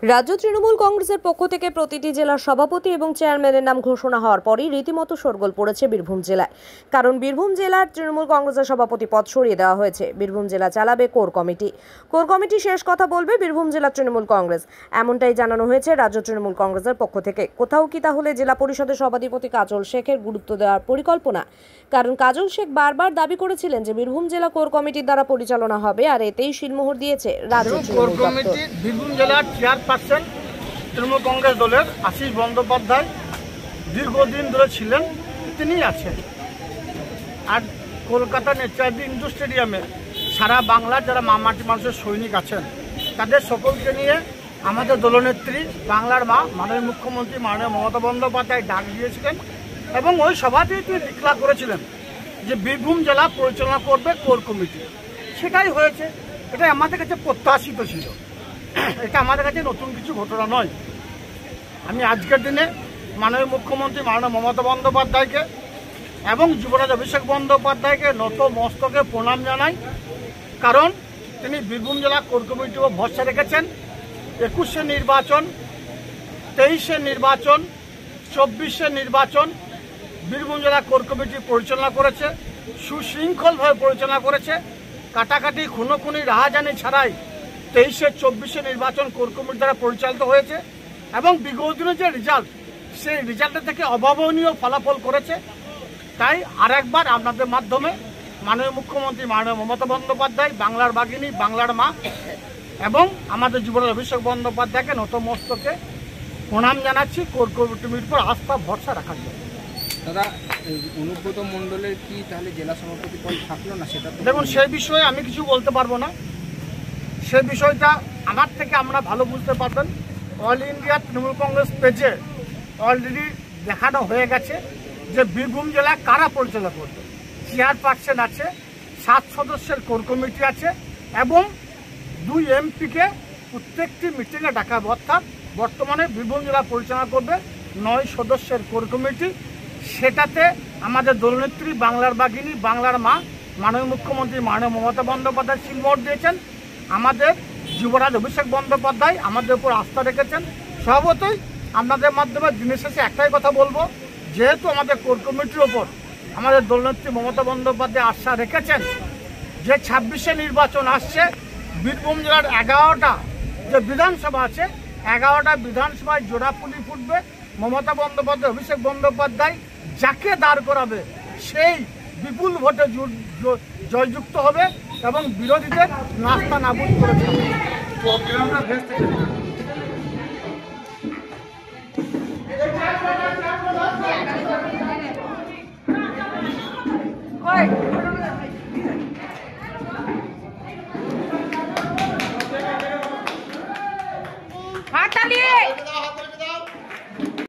রাজ্য তৃণমূল কংগ্রেসের পক্ষ থেকে প্রতিটি জেলার সভাপতি এবং চেয়ারম্যানের নাম ঘোষণা হওয়ার পরই রীতিমতো শোরগোল পড়েছে বীরভূম জেলায়। কারণ বীরভূম জেলার তৃণমূল কংগ্রেসের সভাপতি পদ সরিয়ে দেওয়া হয়েছে। বীরভূম জেলা চালাবে কোর কমিটি শেষ কথা বলবে বীরভূম জেলা তৃণমূল কংগ্রেস, এমনটাই জানানো হয়েছে রাজ্য তৃণমূল কংগ্রেসের পক্ষ থেকে। কোথাও কি তাহলে জেলা পরিষদের সভাধিপতি কাজল শেখের গুরুত্ব দেওয়ার পরিকল্পনা? কারণ কাজল শেখ বারবার দাবি করেছিলেন যে বীরভূম জেলা কোর কমিটির দ্বারা পরিচালনা হবে, আর এতেই শিলমোহর দিয়েছে রাজ্য তৃণমূল কমিটি। বীরভূম জেলার চেয়ারপারসন তৃণমূল কংগ্রেস দলের আশিস বন্দ্যোপাধ্যায় দীর্ঘদিন ধরে ছিলেন, তিনি আছেন। আর কলকাতা নেতাজি ইন্ডোর স্টেডিয়ামে সারা বাংলার যারা মাটি মানুষের সৈনিক আছেন তাদের সকলকে নিয়ে আমাদের দলনেত্রী বাংলার মা মাননীয় মুখ্যমন্ত্রী মাননীয় মমতা বন্দ্যোপাধ্যায় ডাক দিয়েছিলেন এবং ওই সভাতেই তিনি ডিক্লার করেছিলেন যে বীরভূম জেলা পরিচালনা করবে কোর কমিটি। সেটাই হয়েছে। এটা আমাদের কাছে প্রত্যাশিত ছিল, এটা আমাদের কাছে নতুন কিছু ঘটনা নয়। আমি আজকের দিনে মাননীয় মুখ্যমন্ত্রী মাননীয় মমতা বন্দ্যোপাধ্যায়কে এবং যুবরাজ অভিষেক বন্দ্যোপাধ্যায়কে নত মস্তকে প্রণাম জানাই। কারণ তিনি বীরভূম জেলা কোর কমিটিও ভরসা রেখেছেন। 21-এর নির্বাচন, 23-এর নির্বাচন, 24-এর নির্বাচন বীরভূম জেলা কোর কমিটি পরিচালনা করেছে, সুশৃঙ্খলভাবে পরিচালনা করেছে। কাটাকাটি খুনোখুনি রাহাজানি ছাড়াই 23-এর 24-এর নির্বাচন কোর কমিটি দ্বারা পরিচালিত হয়েছে এবং বিগত দিনের যে রেজাল্ট, সেই রেজাল্টের থেকে অভাবনীয় ফলাফল করেছে। তাই আরেকবার আপনাদের মাধ্যমে মাননীয় মুখ্যমন্ত্রী মাননীয় মমতা বন্দ্যোপাধ্যায়, বাংলার বাঘিনী, বাংলার মা এবং আমাদের যুবরাজ অভিষেক বন্দ্যোপাধ্যায়কে নতমস্তকে প্রণাম জানাচ্ছি কোর কমিটির উপর আস্থা ভরসা রাখার জন্য। দাদা, অনুব্রত মণ্ডলের কি তাহলে জেলা সভাপতি পদ থাকলো না? সেটা দেখুন, সেই বিষয়ে আমি কিছু বলতে পারবো না। সে বিষয়টা আমার থেকে আমরা ভালো বুঝতে পারবেন। অল ইন্ডিয়া তৃণমূল কংগ্রেস পেজে অলরেডি দেখানো হয়ে গেছে যে বীরভূম জেলা কারা পরিচালনা করবে। চেয়ারপারসন আছে, 7 সদস্যের কোর কমিটি আছে এবং 2 এমপিকে প্রত্যেকটি মিটিংয়ে ডাকা হবে। অর্থাৎ বর্তমানে বীরভূম জেলা পরিচালনা করবে 9 সদস্যের কোর কমিটি। সেটাতে আমাদের দলনেত্রী বাংলার বাঘিনী, বাংলার মা মাননীয় মুখ্যমন্ত্রী মাননীয় মমতা বন্দ্যোপাধ্যায় শিলমোহর দিয়েছেন। আমাদের যুবরাজ অভিষেক বন্দ্যোপাধ্যায় আমাদের উপর আস্থা রেখেছেন। স্বভাবতই আপনাদের মাধ্যমে দিনের শেষে একটাই কথা বলবো, যেহেতু আমাদের কোর কমিটির ওপর আমাদের দলনেত্রী মমতা বন্দ্যোপাধ্যায় আস্থা রেখেছেন, যে 26-এ নির্বাচন আসছে, বীরভূম জেলার 11টা যে বিধানসভা আছে, 11টা বিধানসভায় জোড়াপুলি ফুটবে। মমতা বন্দ্যোপাধ্যায়, অভিষেক বন্দ্যোপাধ্যায় যাকে দাঁড় করাবে সেই বিপুল ভোটে জয়যুক্ত হবে এবং বিরোধীদের নাস্তা নাবুদ করেছে। হাততালি